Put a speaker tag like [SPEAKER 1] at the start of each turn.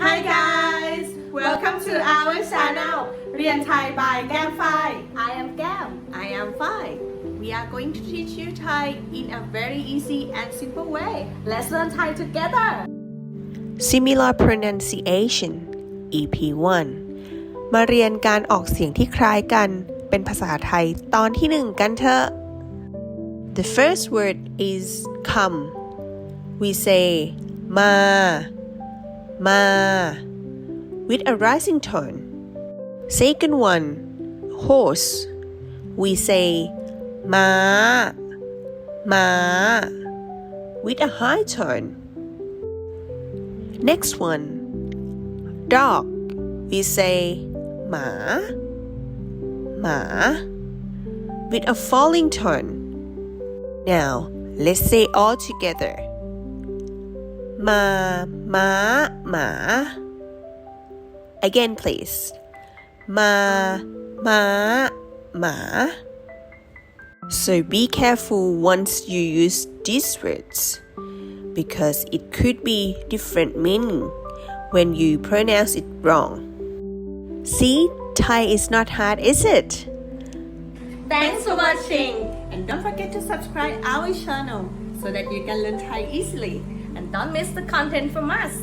[SPEAKER 1] Hi guys, welcome to our channel เรียนไทย by แก้มฝ้าย
[SPEAKER 2] I am Gam.
[SPEAKER 1] I am Fai. We are going to teach you Thai in a very easy and simple way. Let's learn Thai together.
[SPEAKER 3] Similar pronunciation EP 1 มาเรียนการออกเสียงที่คล้ายกันเป็นภาษาไทยตอนที่1กันเถอะ The first word is come. We say ma with a rising tone. Second one, horse. We say ma with a high tone. Next one, dog. We say ma with a falling tone. Now, let's say all together. Ma. Again, please. Ma. So be careful once you use these words, because it could be different meaning when you pronounce it wrong. See, Thai is not hard, is it?
[SPEAKER 1] Thanks for watching, and don't forget to subscribe our channel so that you can learn Thai easily and don't miss the content from us.